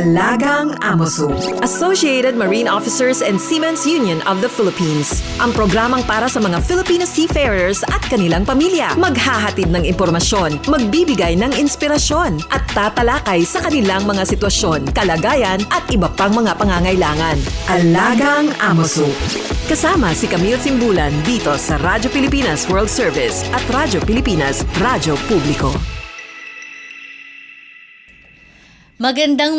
Alagang Amoso. Associated Marine Officers and Seamen's Union of the Philippines. Ang programang para sa mga Filipino seafarers at kanilang pamilya. Maghahatid ng impormasyon, magbibigay ng inspirasyon, at tatalakay sa kanilang mga sitwasyon, kalagayan at iba pang mga pangangailangan. Alagang Amoso. Kasama si Camille Simbulan dito sa Radyo Pilipinas World Service at Radyo Pilipinas Radyo Publiko. Magandang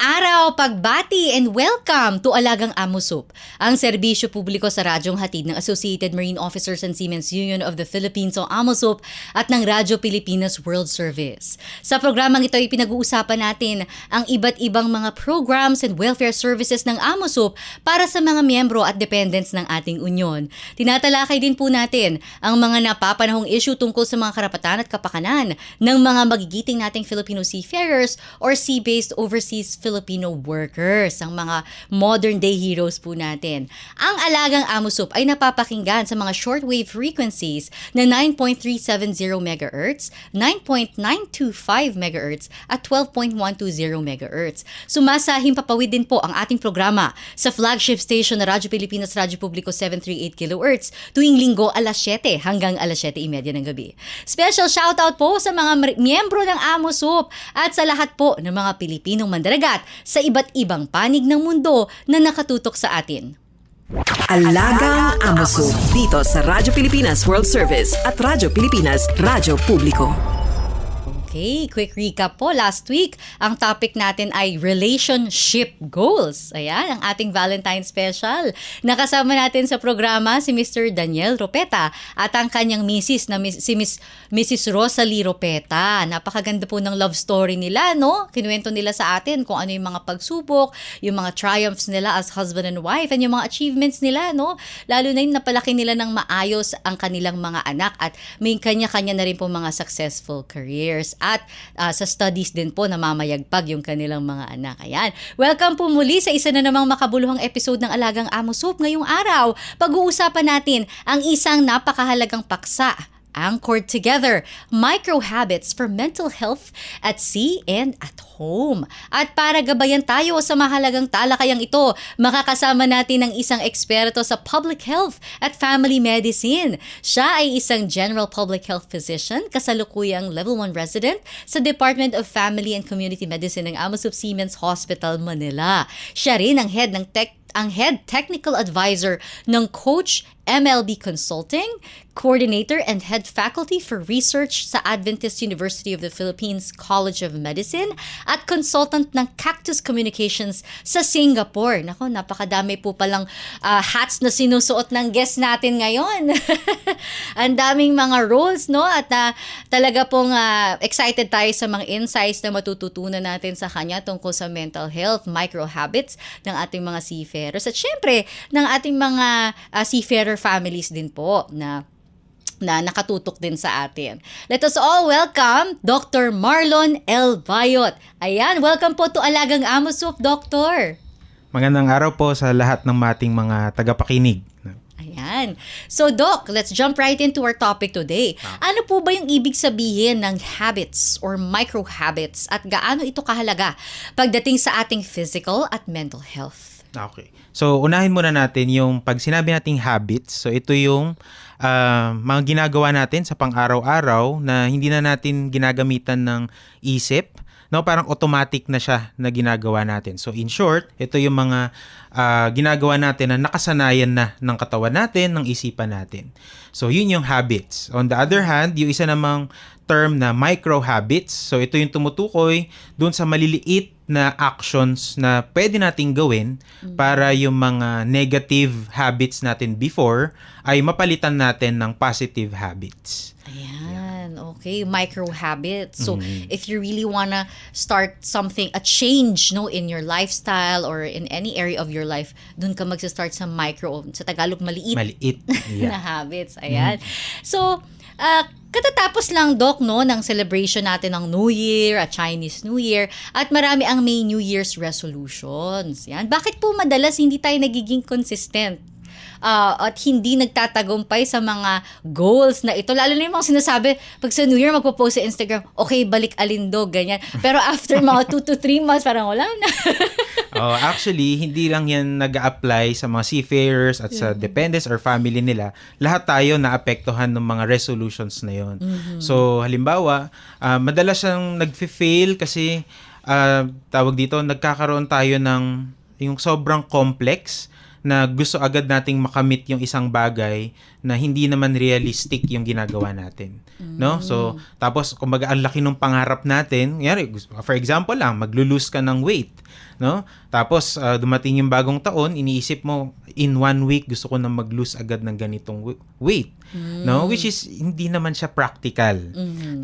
araw, pagbati and welcome to Alagang Amoso, ang serbisyo publiko sa radyong hatid ng Associated Marine Officers and Seamen's Union of the Philippines o Amoso at ng Radyo Pilipinas World Service. Sa programang ito ay pinag-uusapan natin ang iba't ibang mga programs and welfare services ng Amoso para sa mga miyembro at dependents ng ating union. Tinatalakay din po natin ang mga napapanahong issue tungkol sa mga karapatan at kapakanan ng mga magigiting nating Filipino seafarers or based overseas Filipino workers, ang mga modern day heroes po natin. Ang Alagang Amoso ay napapakinggan sa mga shortwave frequencies na 9.370 MHz, 9.925 MHz at 12.120 MHz. Sumasahing papawid din po ang ating programa sa flagship station na Radyo Pilipinas Radyo Publiko 738 kHz tuwing linggo alas 7 hanggang alas 7:30 ng gabi. Special shoutout po sa mga miyembro ng Amoso at sa lahat po ng mga Pilipinong mandaragat sa iba't ibang panig ng mundo na nakatutok sa atin. Alagang Amoso dito sa Radyo Pilipinas World Service at Radyo Pilipinas Radyo Publiko. Okay, quick recap po. Last week, ang topic natin ay relationship goals. Ayan, ang ating Valentine special. Nakasama natin sa programa si Mr. Daniel Ropeta at ang kanyang misis na si Mrs. Rosalie Ropeta. Napakaganda po ng love story nila, no? Kinuwento nila sa atin kung ano yung mga pagsubok, yung mga triumphs nila as husband and wife, and yung mga achievements nila, no? Lalo na yung napalaki nila ng maayos ang kanilang mga anak at may kanya-kanya na rin po mga successful careers. At sa studies din po namamayagpag yung kanilang mga anak. Ayan. Welcome po muli sa isa na namang makabuluhang episode ng Alagang Amoso. Ngayong araw, pag-uusapan natin ang isang napakahalagang paksa, anchored together, micro habits for mental health at sea and at home. At para gabayan tayo sa mahalagang talakayang ito, makakasama natin ang isang eksperto sa public health at family medicine. Siya ay isang general public health physician, kasalukuyang level 1 resident sa Department of Family and Community Medicine ng Amoso Seamen's Hospital, Manila. Siya rin ang head technical advisor ng Coach MLB Consulting, coordinator and head faculty for research sa Adventist University of the Philippines College of Medicine at consultant ng Cactus Communications sa Singapore. Nako, napakadami po palang hats na sinusuot ng guest natin ngayon. Ang daming mga roles, no? At talaga pong excited tayo sa mga insights na matututunan natin sa kanya tungkol sa mental health, micro habits ng ating mga seafarers at syempre ng ating mga seafarer families din po na nakatutok din sa atin. Let us all welcome Dr. Marlon L. Bayot. Ayan, welcome po to Alagang Amoso, Doctor. Magandang araw po sa lahat ng ating mga tagapakinig. Ayan. So Doc, let's jump right into our topic today. Ano po ba yung ibig sabihin ng habits or micro habits at gaano ito kahalaga pagdating sa ating physical at mental health? Okay. So, unahin muna natin yung pag sinabi nating habits. So, ito yung mga ginagawa natin sa pang-araw-araw na hindi na natin ginagamitan ng isip. No, parang automatic na siya na ginagawa natin. So, in short, ito yung mga ginagawa natin na nakasanayan na ng katawan natin, ng isipan natin. So, yun yung habits. On the other hand, yung isa namang term na micro habits. So, ito yung tumutukoy dun sa maliliit na actions na pwede nating gawin para yung mga negative habits natin before ay mapalitan natin ng positive habits. Ayan, okay, micro habits. So, if you really wanna start something, a change, no, in your lifestyle or in any area of your life, dun ka magsa-start sa micro, sa Tagalog, maliit Yeah. na habits. Ayan. So, katatapos lang, Doc, no, ng celebration natin ng New Year at Chinese New Year at marami ang may New Year's resolutions. Yan. Bakit po madalas hindi tayo nagiging consistent at hindi nagtatagumpay sa mga goals na ito. Lalo na yung mga sinasabi, pag sa New Year magpo-post sa Instagram, okay, balik alindog, ganyan. Pero after mga 2 to 3 months, parang wala na. Actually, hindi lang yan nag-a-apply sa mga seafarers at sa dependents or family nila. Lahat tayo naapektuhan ng mga resolutions na yon. So, halimbawa, madalas siyang nag-fail kasi tawag dito, nagkakaroon tayo ng yung sobrang complex na gusto agad nating makamit yung isang bagay na hindi naman realistic yung ginagawa natin. No? So, tapos kumbaga ang laki ng pangarap natin, for example lang, maglulose ka ng weight. No? Tapos dumating yung bagong taon, iniisip mo in 1 week gusto ko na mag-lose agad ng ganitong weight. No? Which is hindi naman siya practical.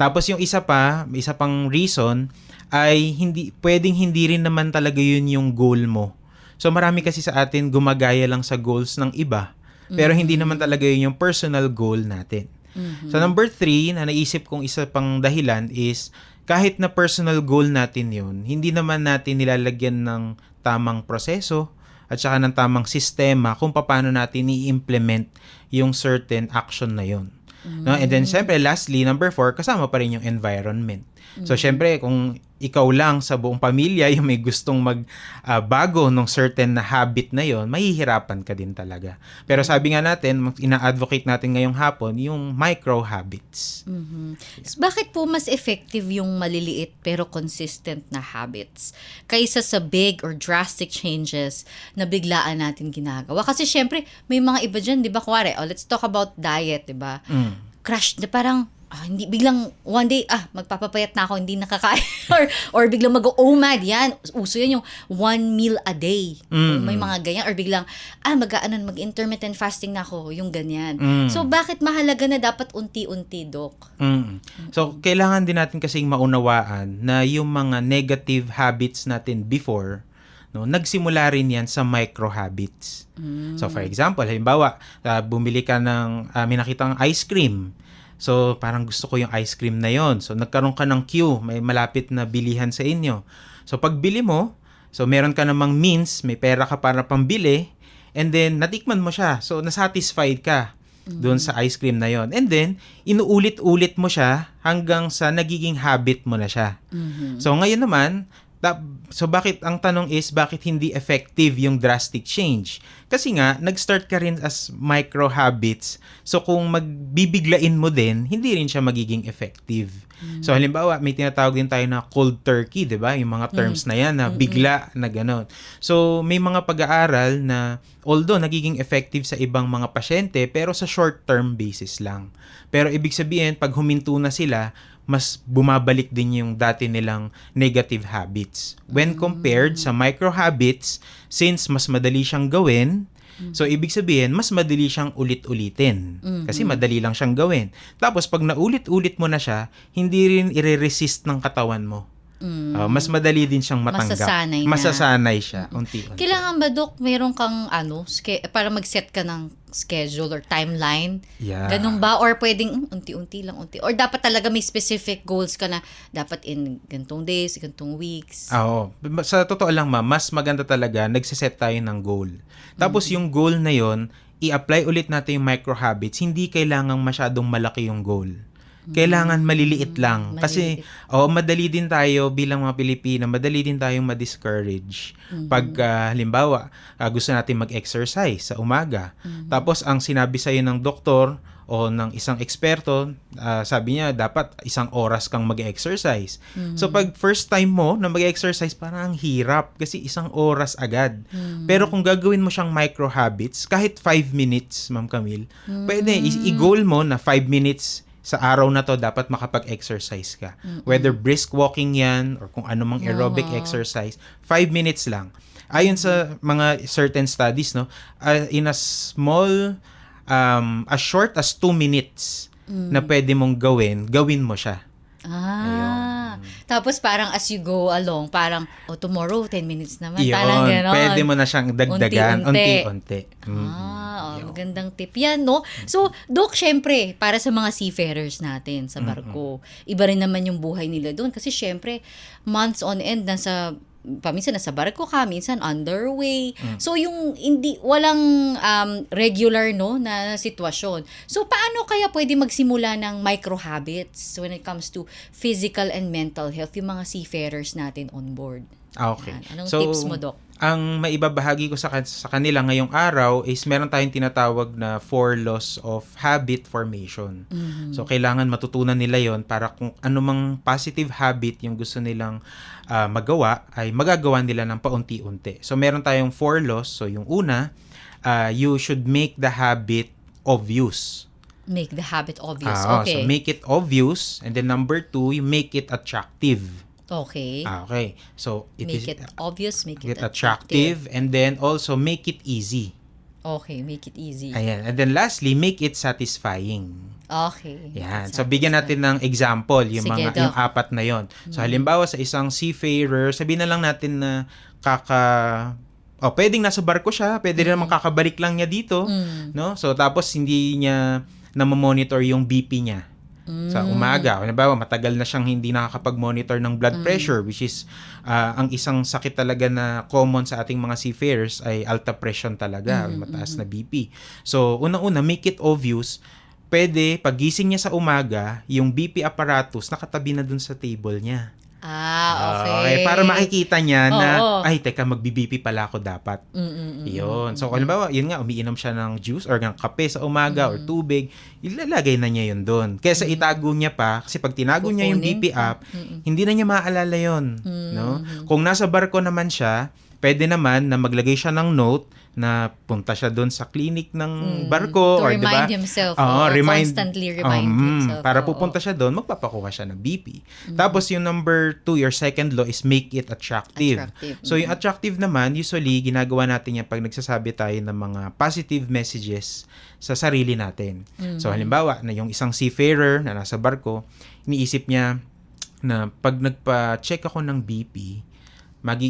Tapos yung isa pang reason ay hindi rin naman talaga yun yung goal mo. So marami kasi sa atin gumagaya lang sa goals ng iba, pero hindi naman talaga yun yung personal goal natin. So number 3 na naisip kong isa pang dahilan is kahit na personal goal natin yun, hindi naman natin nilalagyan ng tamang proseso at saka ng tamang sistema kung paano natin i-implement yung certain action na yun. No? And then syempre lastly, number 4, kasama pa rin yung environment. So syempre kung ikaw lang sa buong pamilya yung may gustong bago ng certain na habit na yon, mahihirapan ka din talaga. Pero sabi nga natin, ina-advocate natin ngayong hapon yung micro habits. So, bakit po mas effective yung maliliit pero consistent na habits kaysa sa big or drastic changes na biglaan natin ginagawa? Kasi syempre may mga iba dyan, di ba? Kuwari, let's talk about diet, di ba? Crash na parang hindi biglang one day magpapapayat na ako, hindi nakakain or biglang mag-OMAD yan, uso yan yung 1 meal a day, may mga ganyan, or biglang mag-intermittent fasting na ako, yung ganyan. So bakit mahalaga na dapat unti-unti, Doc? So kailangan din natin kasing maunawaan na yung mga negative habits natin before, no, nagsimula rin yan sa micro habits. So for example, halimbawa bumili ka ng may nakitang ice cream. So, parang gusto ko yung ice cream na yon. So, nagkaroon ka ng queue. May malapit na bilihan sa inyo. So, pag bili mo, so meron ka namang means, may pera ka para pambili, and then, natikman mo siya. So, nasatisfied ka doon sa ice cream na yon. And then, inuulit-ulit mo siya hanggang sa nagiging habit mo na siya. So, ngayon naman, bakit ang tanong is, bakit hindi effective yung drastic change? Kasi nga, nag-start ka rin as micro habits. So, kung magbibiglain mo din, hindi rin siya magiging effective. So, halimbawa, may tinatawag din tayo na cold turkey, di ba? Yung mga terms na yan, na bigla na gano'n. So, may mga pag-aaral na, although nagiging effective sa ibang mga pasyente, pero sa short-term basis lang. Pero ibig sabihin, pag huminto na sila, mas bumabalik din yung dati nilang negative habits. When compared sa micro habits, since mas madali siyang gawin, so ibig sabihin, mas madali siyang ulit-ulitin. Kasi madali lang siyang gawin. Tapos pag naulit-ulit mo na siya, hindi rin i-resist ng katawan mo. Mas madali din siyang matanggap. Masasanay siya, unti-unti. Kailangan ba, Dok, meron kang para mag-set ka ng schedule or timeline? Yeah. Ganun ba? Or pwedeng unti-unti lang, Or dapat talaga may specific goals ka na dapat in gantong days, gantong weeks? Oo. Sa totoo lang, ma'am, mas maganda talaga nagsiset tayo ng goal. Tapos yung goal na yon, i-apply ulit natin yung micro habits. Hindi kailangang masyadong malaki yung goal. Kailangan maliliit lang. Kasi, madali din tayo bilang mga Pilipino, madali din tayong ma-discourage. Pag, halimbawa, gusto natin mag-exercise sa umaga. Tapos, ang sinabi sa'yo ng doktor o ng isang eksperto, sabi niya, dapat 1 oras kang mag-exercise. So, pag first time mo na mag-exercise, parang ang hirap kasi 1 oras agad. Pero kung gagawin mo siyang micro habits, kahit 5 minutes, Ma'am Camille, pwede, i-goal mo na 5 minutes sa araw na to dapat makapag-exercise ka. Whether brisk walking yan or kung ano mang aerobic exercise, 5 minutes lang. Ayon sa mga certain studies, no, in a small, as short as 2 minutes na pwede mong gawin mo siya. Tapos parang as you go along, parang, tomorrow, 10 minutes naman. Yun, parang gano'n. pwede mo na siyang dagdagan, unti-unti. Magandang tip yan, no? So, Doc, syempre, para sa mga seafarers natin sa barko, iba rin naman yung buhay nila doon. Kasi syempre, months on end, nasa paminsan nasa barko ka, minsan underway. So yung walang regular no na sitwasyon. So paano kaya pwede magsimula ng micro habits when it comes to physical and mental health yung mga seafarers natin on board? Okay. Anong tips mo, Doc? Ang maibabahagi ko sa kanila ngayong araw is meron tayong tinatawag na 4 laws of habit formation. So, kailangan matutunan nila yon para kung anumang positive habit yung gusto nilang magawa, ay magagawa nila ng paunti-unti. So, meron tayong 4 laws. So, yung una, you should make the habit obvious. Make the habit obvious. So, Okay. make it obvious. And then number 2, you make it attractive. Okay. Okay. So, Make it obvious, make it attractive, and then also make it easy. Okay, make it easy. Ayan. And then lastly, make it satisfying. Okay. Yan. So, bigyan natin ng example, yung Sige, Doc. yung 4 na yon. So, halimbawa sa isang seafarer, sabihin na lang natin na pwedeng nasa barko siya, pwede rin naman kakabalik lang niya dito, no? So, tapos hindi niya na-monitor yung BP niya. Sa umaga. Halimbawa, matagal na siyang hindi nakakapag-monitor ng blood pressure, which is ang isang sakit talaga na common sa ating mga seafarers ay alta pressure talaga, mataas na BP. So, unang-una, make it obvious. Pwede, pagising niya sa umaga, yung BP apparatus nakatabi na dun sa table niya. Okay. Para makikita niya na, Oo. teka, magbi-BP pala ako dapat. Yun. So, halimbawa, yun nga, umiinom siya ng juice or ng kape sa umaga or tubig, ilalagay na niya yun doon. Kesa itago niya pa, kasi pag tinago niya yung BP app, hindi na niya maaalala yun. No? Kung nasa barko naman siya, pwede naman na maglagay siya ng note na punta siya doon sa clinic ng barko. To or remind diba? himself. Constantly remind himself. Para pupunta siya doon, magpapakuha siya ng BP. Tapos yung number 2, your second law is make it attractive. So yung attractive naman, usually, ginagawa natin yan pag nagsasabi tayo ng mga positive messages sa sarili natin. So halimbawa, na yung isang seafarer na nasa barko, iniisip niya na pag nagpa-check ako ng BP,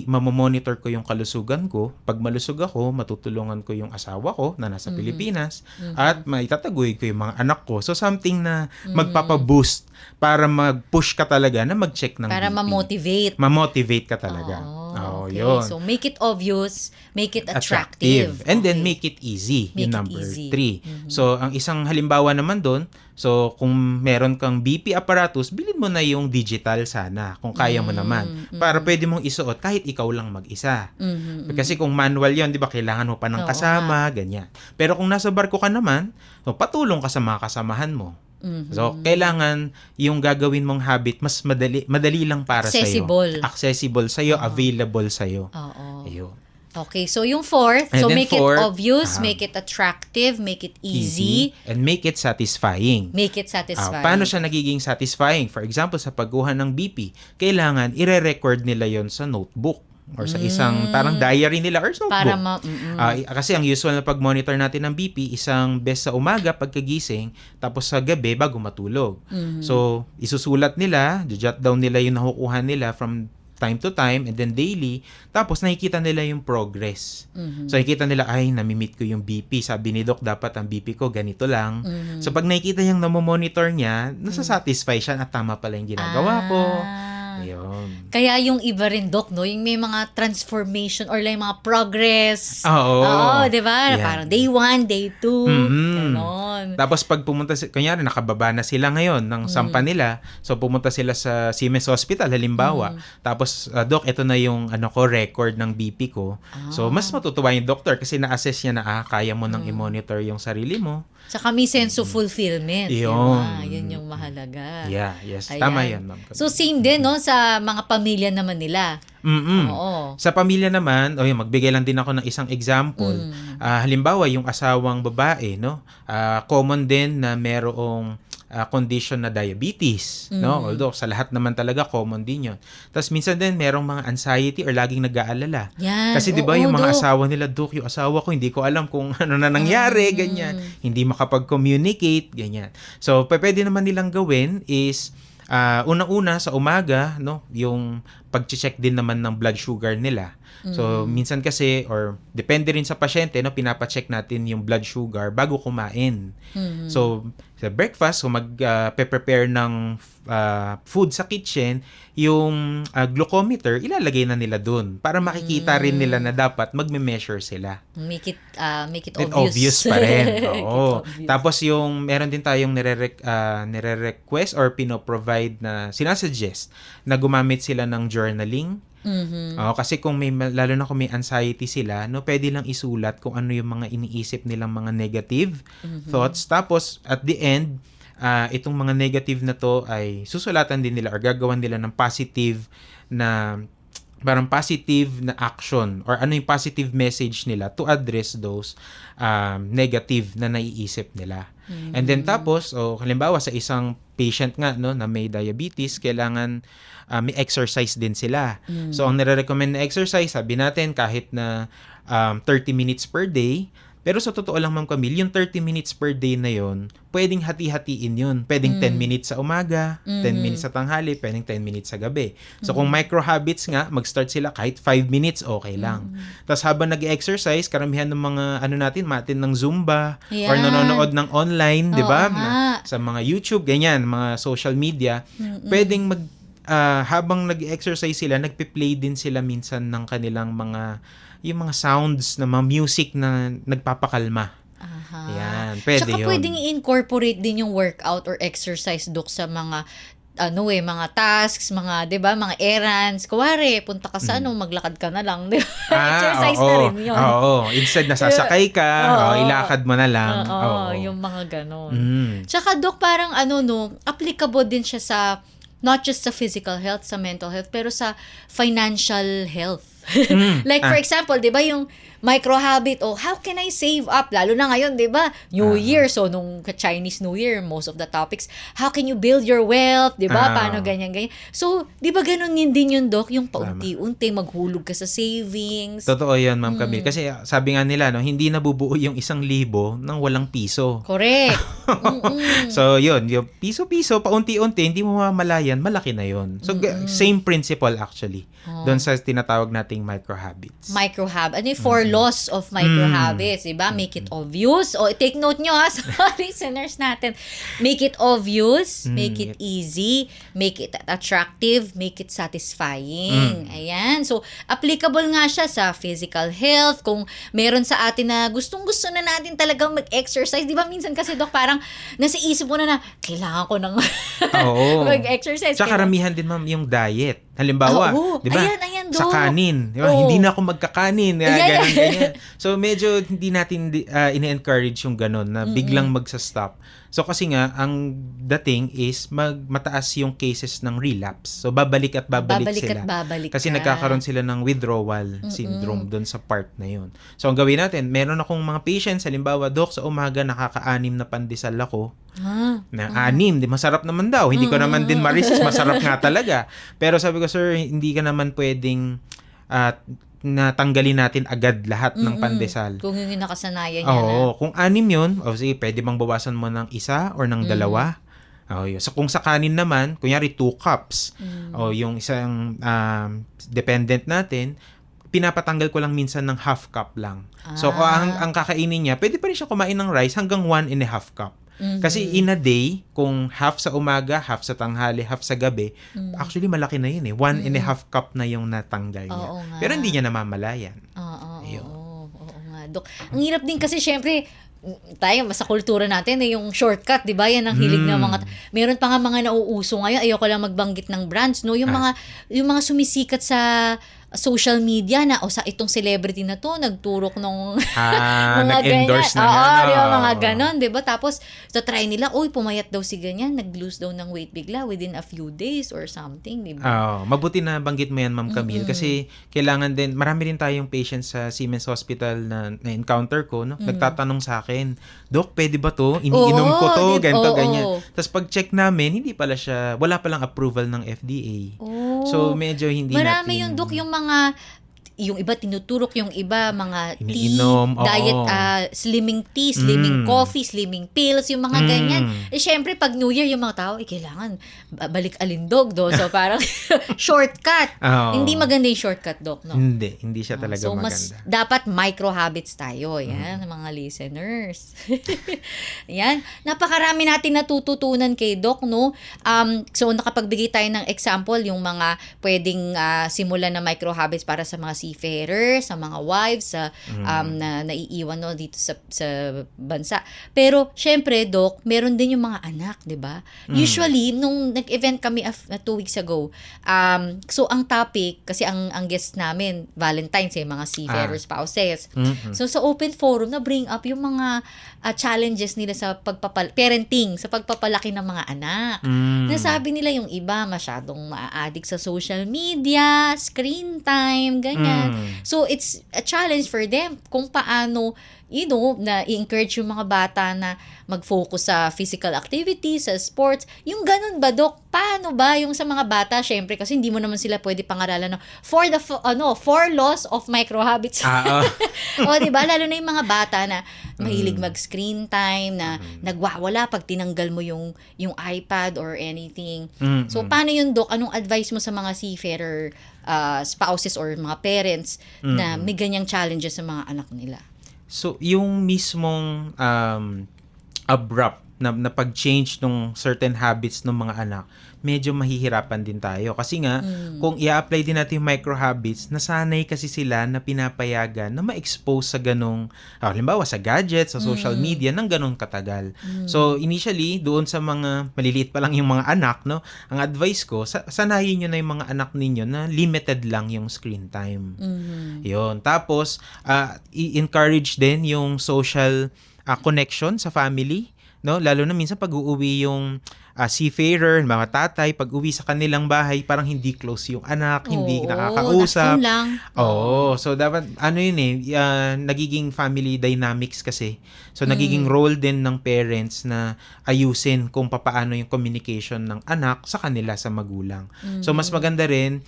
mamomonitor ko yung kalusugan ko. Pag malusog ako, matutulungan ko yung asawa ko na nasa Pilipinas at maitataguig ko yung mga anak ko. So, something na magpapaboost para mag-push ka talaga na mag-check ng para BP. ma-motivate. Ma-motivate ka talaga. Okay. Yun. So, make it obvious, make it attractive. And then, make it easy. Make yung it number easy. 3. So, ang isang halimbawa naman doon, so, kung meron kang BP apparatus, bilhin mo na yung digital sana, kung kaya mo naman. Para pwede mong isuot kahit ikaw lang mag-isa. Kasi kung manual yon, di ba, kailangan mo pa ng kasama, ganyan. Pero kung nasa barko ka naman, so, patulong ka sa mga kasamahan mo. So, kailangan yung gagawin mong habit, mas madali lang para Accessible. sa'yo. Accessible sa'yo, available sa'yo. Oo. Ayun. Okay, so yung fourth, And so then make fourth, it obvious, make it attractive, make it easy, And make it satisfying. make it satisfying. Paano siya nagiging satisfying? For example, sa pagkuha ng BP, kailangan ire-record nila yon sa notebook or sa isang parang diary nila or notebook. Para kasi ang usual na pag-monitor natin ng BP, isang beses sa umaga pagkagising, tapos sa gabi bago matulog. So, isusulat nila, jot down nila yung nakukuha nila from time to time and then daily, tapos nakikita nila yung progress. So nakikita nila, ay, namimit ko yung BP. Sabi ni Doc, dapat ang BP ko ganito lang. So pag nakikita niyang namomonitor niya, nasasatisfy siya na tama pala yung ginagawa ko. Ayun. Kaya yung iba rin, Doc, no? Yung may mga transformation or like mga progress. Oo. di ba? Yan. Parang day 1, day 2. Ganon. Tapos pag pumunta, kunyari nakababa na sila ngayon ng sampa nila, so pumunta sila sa Siemens Hospital, halimbawa. Tapos, Doc, ito na yung record ng BP ko. So, mas matutuwa yung doctor kasi na-assess niya na, kaya mo nang i-monitor yung sarili mo. Saka may sense of fulfillment. Yun. Yun yung mahalaga. Yeah, yes. Ayan. Tama yan, ma'am. So, same din, no? Sa mga pamilya naman nila. Oo. Sa pamilya naman, magbigay lang din ako ng isang example. Halimbawa, yung asawang babae, no? Common din na merong condition na diabetes, no? Although sa lahat naman talaga common din 'yon. Tapos minsan din merong mga anxiety or laging nag-aalala. Yan. Kasi 'di ba yung mga Doc. asawa nila, Doc, yung asawa ko hindi ko alam kung ano na nangyari, ganyan. Hindi makapag-communicate, ganyan. So, pwede naman nilang gawin is unang-una sa umaga, no, yung pag-check din naman ng blood sugar nila. So, minsan kasi, or depende rin sa pasyente, no, pinapacheck natin yung blood sugar bago kumain. So, sa breakfast, kung mag-prepare ng food sa kitchen, yung glucometer, ilalagay na nila dun para makikita rin nila na dapat magme-measure sila. Make it It obvious. obvious pa rin. Make it Oo. obvious. Tapos yung meron din tayong nire-request or pino-provide na sinasuggest na gumamit sila ng journaling. Oo, kasi kung lalo na kung may anxiety sila, no, pwede lang isulat kung ano yung mga iniisip nilang mga negative thoughts. Tapos at the end, itong mga negative na to ay susulatan din nila or gagawan nila ng positive na parang positive na action or ano yung positive message nila to address those negative na naiisip nila. And then tapos, halimbawa sa isang patient nga no na may diabetes, kailangan may exercise din sila. So ang nire-recommend na exercise, sabi natin kahit na 30 minutes per day. Pero sa totoo lang, Ma'am Camille, yung 30 minutes per day na yon, pwedeng hati-hatiin yun. Pwedeng 10 minutes sa umaga, 10 minutes sa tanghali, pwedeng 10 minutes sa gabi. So kung micro habits nga, mag-start sila kahit 5 minutes, okay lang. Tapos habang nag-exercise, karamihan ng mga natin ng Zumba or Yan. nanonood ng online, di ba? Oo nga. Sa mga YouTube, ganyan, mga social media, pwedeng habang nag-exercise sila, nagpe-play din sila minsan ng kanilang yung mga sounds na mga music na nagpapakalma. Aha. Yan, pwede Tsaka yun. pwedeng i-incorporate din yung workout or exercise, Dok, sa mga mga tasks, mga, 'di ba, mga errands. Kuwari, punta ka sa maglakad ka na lang, 'di ba? Exercise na rin 'yun. Oo, instead na sasakay ka, ilakad mo na lang. Oo, yung mga ganon. Mm. Tsaka, Dok, parang applicable din siya sa not just sa physical health, sa mental health, pero sa financial health. Like for example, 'di ba, yung micro habit, how can I save up? Lalo na ngayon, 'di ba? New Year, so nung Chinese New Year, most of the topics, how can you build your wealth, 'di ba? Paano ganyan. So, 'di ba ganun din yun, Doc, yung paunti-unti maghulog ka sa savings. Totoo 'yan, Ma'am Camille. Kasi sabi nga nila, no, hindi nabubuo yung 1,000 nang walang piso. Correct. So, yun, yung piso-piso, paunti-unti, hindi mo mamalayan, malaki na yun. So, same principle actually. Doon sa tinatawag nating micro habits. Micro habit. Ano yung 4 laws of micro habits, diba? Make it obvious. Take note nyo, sa mga listeners natin. Make it obvious, make it easy, make it attractive, make it satisfying. Ayan. So, applicable nga siya sa physical health. Kung meron sa atin na gustong-gusto na natin talagang mag-exercise. Diba minsan kasi, Dok, parang nasa isip mo na kailangan ko ng Oo. mag-exercise. Tsaka karamihan din, Ma'am, yung diet. Halimbawa, di ba? Ayan, sa Dok. kanin. Di ba? Hindi na ako magkakanin. Yeah. Ganyan. So, medyo hindi natin ine-encourage yung ganun na biglang magsa-stop. So, kasi nga, ang dating is mataas yung cases ng relapse. So, babalik at babalik sila. Kasi nagkakaroon sila ng withdrawal syndrome doon sa part na yun. So, ang gawin natin, meron akong mga patients, halimbawa, Dok, sa umaga nakaka-6 na pandesal ako. Na 6, di masarap naman daw. Hindi ko naman din ma-resist, masarap nga talaga. Pero sabi ko, sir, hindi ka naman pwedeng natanggalin natin agad lahat ng pandesal. Kung yung nakasanayan niya Oo, kung 6 yun, sige, pwede bang bawasan mo ng 1 or ng 2? Yun. So, kung sa kanin naman, kunyari 2 cups, yung isang dependent natin, pinapatanggal ko lang minsan ng half cup lang. So, ang kakainin niya, pwede pa rin siya kumain ng rice hanggang 1.5 cup. Kasi in a day, kung half sa umaga, half sa tanghali, half sa gabi, actually malaki na yun 1.5 cup na yung natanggal niya. Pero hindi niya namamalayan. Oo nga, Dok. Ang hirap din kasi syempre, tayo sa kultura natin yung shortcut, 'di ba? Yan ang hilig ng mga meron pa nga mga nauuso ngayon. Ayoko lang magbanggit ng brands, no? Yung mga sumisikat sa social media na sa itong celebrity na to nagturok nung mga nag-endorse ganyan. na Di ba, mga ganon, di ba? Tapos try nila, pumayat daw si ganyan, nag-lose daw ng weight bigla within a few days or something, di ba? Mabuti na banggit mo yan, Ma'am Camille, kasi kailangan din, marami din tayong patients sa Siemens Hospital na encounter ko, no? Nagtatanong sa akin, Dok, pwede ba to? Iniinom ko to, ganito, ganyan. Tapos pag-check namin, wala palang approval ng FDA. So, medyo hindi Marami natin... yung, Dok, yung mga yung iba tinuturok, yung iba mga Iniinom, tea, diet, oo. slimming tea, slimming coffee, slimming pills, yung mga ganyan. Syempre, pag New Year, yung mga tao, kailangan balik alindog, do. So, parang shortcut. Oo. Hindi maganda yung shortcut, Doc, no? Hindi siya talaga So, maganda. mas dapat micro habits tayo. Yan, mga listeners. Yan. Napakarami natin natututunan kay Doc, no? So, nakapagbigay tayo ng example, yung mga pwedeng simulan na micro habits para sa mga seafarers, sa mga wives, na naiiwan, no, dito sa bansa. Pero, syempre, Doc, meron din yung mga anak, di ba? Usually, nung nag-event kami 2 weeks ago, so, ang topic, kasi ang guest namin, Valentine's, mga seafarer spouses. So, sa open forum, na-bring up yung mga challenges nila sa parenting, sa pagpapalaki ng mga anak. Nasabi nila yung iba, masyadong ma-addict sa social media, screen time, ganyan. So, it's a challenge for them kung paano, na i-encourage yung mga bata na mag-focus sa physical activity, sa sports. Yung ganun ba, Doc? Paano ba yung sa mga bata? Syempre, kasi hindi mo naman sila pwede pangaralan, no? For the 4 laws of micro habits. O, di ba? Lalo na yung mga bata na mahilig mag-screen time, na nagwawala pag tinanggal mo yung iPad or anything. So, paano yun, Doc? Anong advice mo sa mga seafarer spouses or mga parents na may ganyang challenges sa mga anak nila? So, yung mismong abrupt na pag-change ng certain habits ng mga anak, medyo mahihirapan din tayo. Kasi nga, kung i-apply din natin yung micro habits, nasanay kasi sila na pinapayagan na ma-expose sa ganong, halimbawa sa gadgets, sa social media, ng ganong katagal. So, initially, doon sa mga maliliit pa lang yung mga anak, no, ang advice ko, sanayin nyo na yung mga anak ninyo na limited lang yung screen time. Yun. Tapos, i-encourage din yung social connection sa family, no? Lalo na minsan pag uuwi yung seafarer, mga tatay, pag uwi sa kanilang bahay, parang hindi close yung anak, hindi nakakausap. Lang. So dapat, nagiging family dynamics kasi. So, nagiging role din ng parents na ayusin kung papaano yung communication ng anak sa kanila, sa magulang. So, mas maganda rin,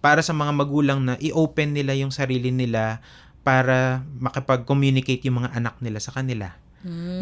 para sa mga magulang na i-open nila yung sarili nila para makapag-communicate yung mga anak nila sa kanila.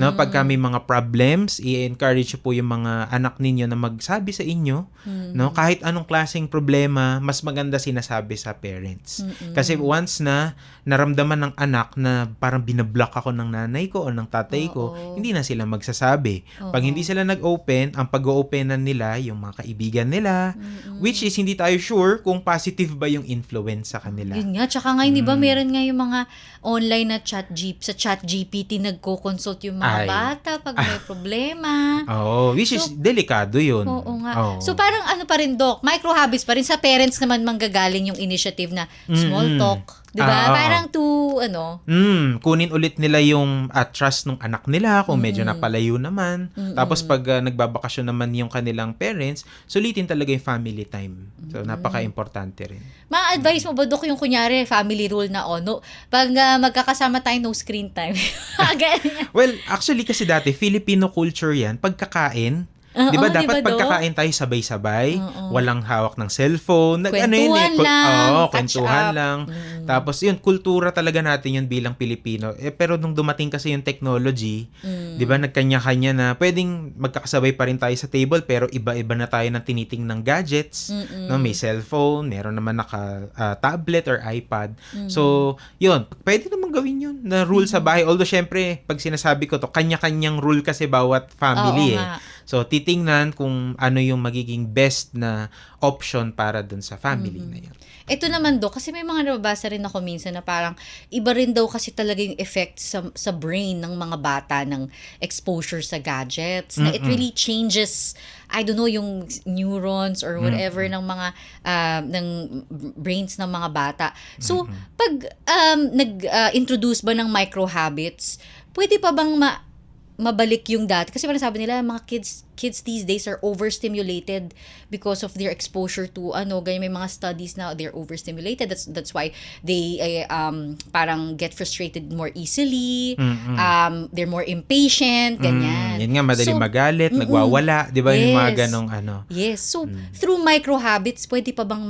No, pagka may mga problems, i-encourage po yung mga anak ninyo na magsabi sa inyo, no, kahit anong klaseng problema, mas maganda sinasabi sa parents. Kasi once na naramdaman ng anak na parang binablock ako ng nanay ko o ng tatay ko, hindi na sila magsasabi. Pag hindi sila nag-open, ang pag-o-openan nila yung mga kaibigan nila, which is hindi tayo sure kung positive ba yung influence sa kanila. Yun nga, tsaka ngayon, di ba, meron nga yung mga online na sa chat GPT, nagko-consult yung mga bata pag may problema. Which is delikado yun. Oo nga. So parang ano pa rin, Doc, micro habits pa rin sa parents naman manggagaling yung initiative na small talk. Diba? Parang kunin ulit nila yung trust ng anak nila kung medyo napalayo naman. Tapos pag nagbabakasyon naman yung kanilang parents, sulitin talaga yung family time. So, napaka-importante rin. Ma-advise mo ba, Dok, yung kunyari family rule na pag magkakasama tayo, no screen time? Well, actually kasi dati, Filipino culture yan, pagkakain, di ba dapat pagkakain tayo sabay-sabay, walang hawak ng cellphone, kwentuhan lang. Tapos yun, kultura talaga natin yun bilang Pilipino. Pero nung dumating kasi yung technology, di ba nagkanya-kanya na pwedeng magkakasabay pa rin tayo sa table pero iba-iba na tayo ng tiniting ng gadgets. No, may cellphone, meron naman tablet or iPad. So, yun, pwede naman gawin yun na rule sa bahay. Although syempre, pag sinasabi ko to, kanya-kanyang rule kasi bawat family So, titingnan kung ano yung magiging best na option para dun sa family na yun. Ito naman, Dok, kasi may mga nababasa rin ako minsan na parang iba rin daw kasi talaga yung effect sa brain ng mga bata ng exposure sa gadgets. Na it really changes, I don't know, yung neurons or whatever ng mga ng brains ng mga bata. So, pag nag-introduce ba ng micro habits, pwede pa bang mabalik yung dati? Kasi parang sabi nila, mga kids these days are overstimulated because of their exposure to ganyan, may mga studies na they're overstimulated. That's why they parang get frustrated more easily. They're more impatient, ganyan. Yan nga, madali magalit, nagwawala, di ba? Yung mga ganong Yes. So, through micro habits, pwede pa bang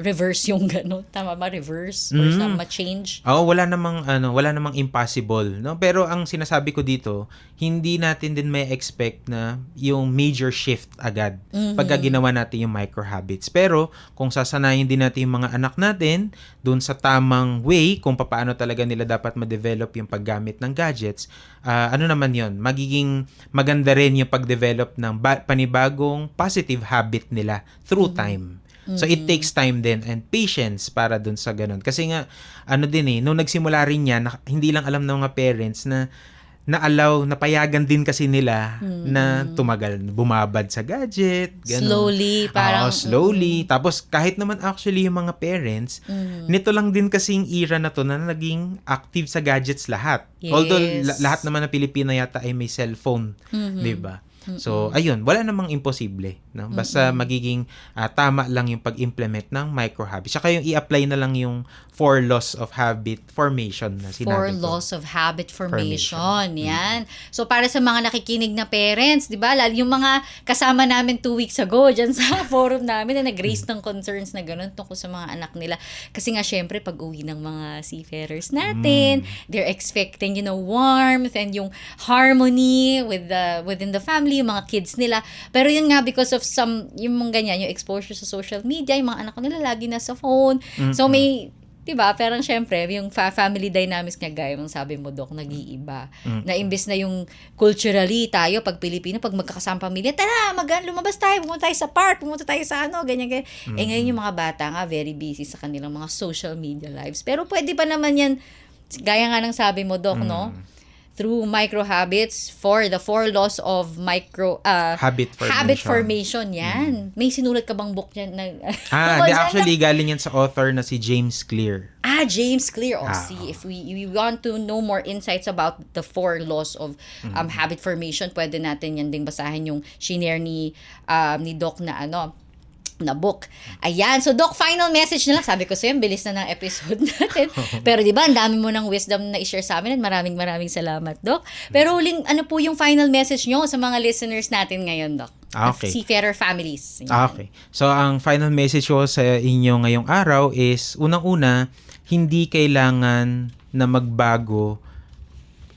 reverse yung gano'n. Tama ba? Reverse? Or ma-change? Wala namang impossible, no? Pero ang sinasabi ko dito, hindi natin din may expect na yung major shift agad pagka ginawa natin yung micro habits. Pero kung sasanayin din natin yung mga anak natin dun sa tamang way kung paano talaga nila dapat ma-develop yung paggamit ng gadgets, ano naman yon, magiging maganda rin yung pag-develop ng panibagong positive habit nila through time. So it takes time din and patience para dun sa ganun. Kasi nga, nung nagsimula rin yan, hindi lang alam ng mga parents na napayagan din kasi nila na tumagal, bumabad sa gadget, ganun. Slowly, Tapos kahit naman actually yung mga parents, nito lang din kasing era na to na naging active sa gadgets lahat. Yes. Although lahat naman ng Pilipino yata ay may cellphone, 'di ba? So, ayun, wala namang imposible, no? Basta magiging tama lang yung pag-implement ng micro habits. Saka yung i-apply na lang yung 4 laws of habit formation na sinabi 4 ko. laws of habit formation. Yan. So, para sa mga nakikinig na parents, di ba? Lalo yung mga kasama namin 2 weeks ago dyan sa forum namin na nag-raise ng concerns na gano'n tungkol sa mga anak nila. Kasi nga, syempre, pag uwi ng mga seafarers natin, they're expecting, warmth and yung harmony within the family, yung mga kids nila. Pero yun nga, because of yung mga ganyan, yung exposure sa social media, yung mga anak nila lagi nasa phone. So, may diba? Pero syempre, yung family dynamics nga, gaya mong sabi mo, Doc, nag-iiba. Na imbes na yung culturally tayo, pag Pilipino, pag magkakasama pamilya, tara, lumabas tayo, pumunta tayo sa park, pumunta tayo sa ganyan. Ngayon yung mga bata nga, very busy sa kanilang mga social media lives. Pero pwede pa naman yan, gaya nga ng sabi mo, Doc, no? Through micro habits for the 4 laws of habit formation. Yan. May sinulat ka bang book yan? Actually, galing yan sa author na si James Clear. James Clear. See, if we want to know more insights about the 4 laws of habit formation, pwede natin yan ding basahin yung shinare ni Doc na book. Ayan. So, Doc, final message na lang. Sabi ko sa'yo, bilis na ng episode natin. Pero di ba, ang dami mo ng wisdom na i-share sa amin at maraming salamat, Doc. Pero huling, ano po yung final message nyo sa mga listeners natin ngayon, Doc? Okay. Seafarer families. Okay. So, ang final message ko sa inyo ngayong araw is, unang-una, hindi kailangan na magbago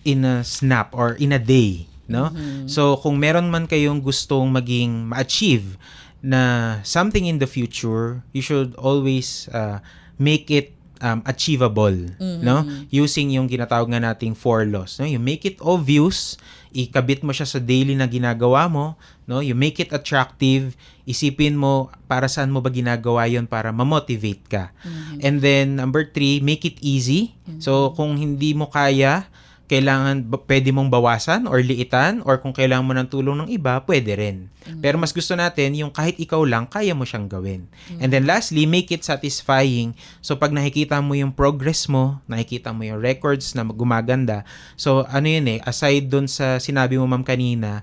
in a snap or in a day, no? So, kung meron man kayong gustong ma-achieve na something in the future, you should always make it achievable, no? Using yung ginatawag nga nating 4 laws, no? You make it obvious, ikabit mo siya sa daily na ginagawa mo, no? You make it attractive, isipin mo para saan mo ba ginagawa yon para ma-motivate ka. And then number 3, make it easy. So kung hindi mo kaya, pwede mong bawasan or liitan, or kung kailangan mo ng tulong ng iba, pwede rin. Pero mas gusto natin yung kahit ikaw lang, kaya mo siyang gawin. And then lastly, make it satisfying. So pag nakikita mo yung progress mo, nakikita mo yung records na gumaganda, so aside dun sa sinabi mo ma'am kanina,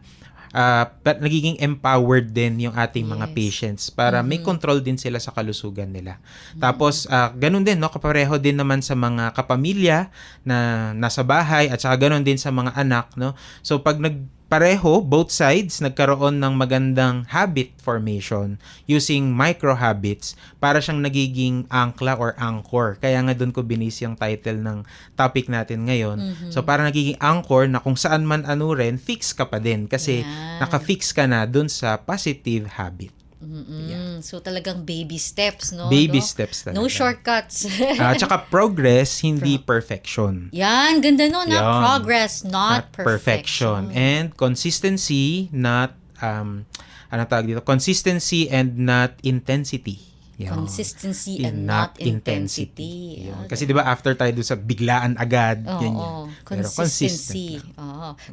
nagiging empowered din yung ating mga patients para may control din sila sa kalusugan nila. Tapos, ganun din, no? Kapareho din naman sa mga kapamilya na nasa bahay at saka ganun din sa mga anak, no? So, pag pareho, both sides, nagkaroon ng magandang habit formation using micro habits, para siyang nagiging angkla or anchor. Kaya nga doon ko binis yung title ng topic natin ngayon. So para nagiging anchor na kung saan man rin, fix ka pa din kasi naka-fix ka na doon sa positive habit. Yeah. So talagang baby steps, no? Baby steps talaga. No shortcuts. Tsaka progress, hindi perfection. Yan, ganda no. Not progress, not perfection. And consistency, not, consistency and not intensity. Yan. Consistency and not intensity. Kasi di ba after tayo doon sa biglaan agad, ganyan. Consistency.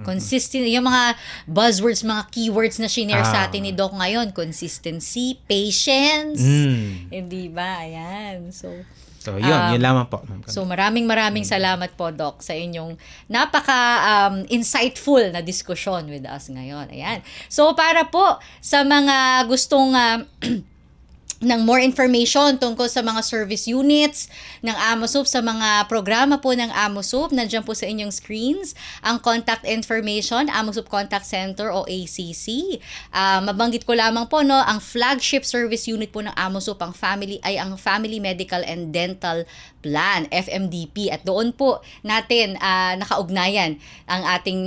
Consistent. Yung mga buzzwords, mga keywords na shinare sa atin ni Doc ngayon. Consistency, patience. Hindi ba? Ayan. So yun lamang po. So, maraming salamat po, Doc, sa inyong insightful na diskusyon with us ngayon. Ayan. So, para po sa mga gustong ng more information tungkol sa mga service units ng AMOSUP, sa mga programa po ng AMOSUP, nandiyan po sa inyong screens ang contact information, AMOSUP Contact Center o ACC. Mabanggit ko lamang po, no, ang flagship service unit po ng AMOSUP ang Family Medical and Dental Plan, FMDP, at doon po natin nakaugnayan ang ating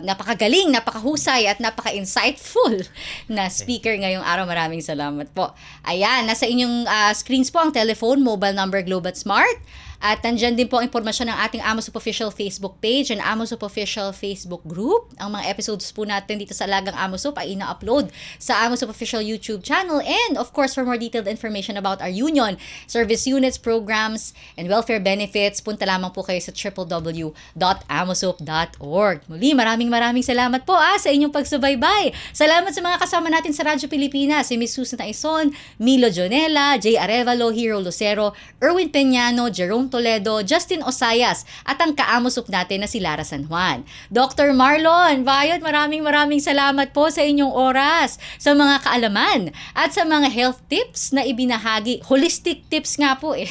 napakagaling, napakahusay at napaka-insightful na speaker ngayong araw. Maraming salamat po. Ayan, nasa inyong screens po ang telephone, mobile number, Globe at Smart. At nandyan din po ang impormasyon ng ating AMOSUP Official Facebook page and AMOSUP Official Facebook group. Ang mga episodes po natin dito sa Alagang AMOSUP ay ina-upload sa AMOSUP Official YouTube channel. And of course, for more detailed information about our union, service units, programs, and welfare benefits, punta lamang po kayo sa www.amosup.org. Muli, maraming salamat po sa inyong pagsubaybay. Salamat sa mga kasama natin sa Radyo Pilipinas, si Ms. Susan Aison, Milo Jonela, Jay Arevalo, Hero Lucero, Erwin Peñano, Jerome Toledo, Justin Osayas, at ang ka-AMOSUP natin na si Lara San Juan. Dr. Marlon Bayot, maraming salamat po sa inyong oras, sa mga kaalaman, at sa mga health tips na ibinahagi. Holistic tips nga po eh.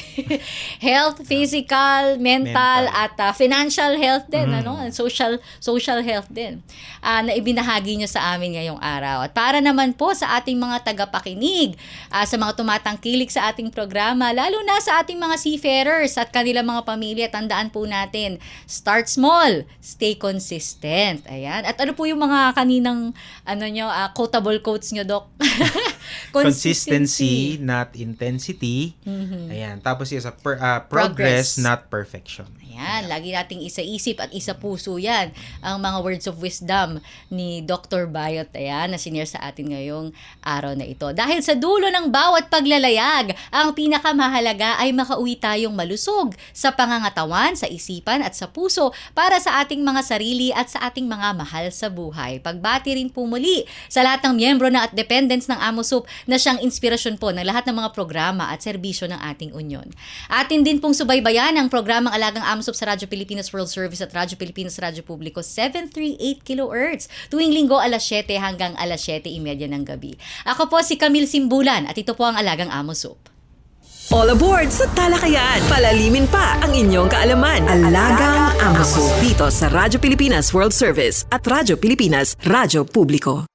Health, physical, mental, at financial health din, social health din, na ibinahagi nyo sa amin ngayong araw. At para naman po sa ating mga tagapakinig, sa mga tumatangkilik sa ating programa, lalo na sa ating mga seafarers at kanilang mga pamilya, tandaan po natin, start small, stay consistent. Ayan. At ano po yung mga kaninang quotable quotes nyo, Doc? Consistency, not intensity. Ayan. Tapos yung sa progress, not perfection. Ayan, lagi nating isa-isip at isa-puso yan ang mga words of wisdom ni Dr. Bayot, ayan, na senior sa atin ngayong araw na ito. Dahil sa dulo ng bawat paglalayag, ang pinakamahalaga ay makauwi tayong malusog sa pangangatawan, sa isipan at sa puso para sa ating mga sarili at sa ating mga mahal sa buhay. Pagbati rin po muli sa lahat ng miyembro na at dependents ng AMOSUP na siyang inspirasyon po ng lahat ng mga programa at serbisyo ng ating union. Atin din pong subaybayan ang programang Alagang AMOSUP sa Radyo Pilipinas World Service at Radyo Pilipinas Radyo Publiko 738 kHz tuwing linggo alas 7 hanggang alas 7:30 ng gabi. Ako po si Camille Simbulan at ito po ang Alagang AMOSUP. All aboard sa talakayan. Palalimin pa ang inyong kaalaman. Alagang AMOSUP dito sa Radyo Pilipinas World Service at Radyo Pilipinas Radyo Publiko.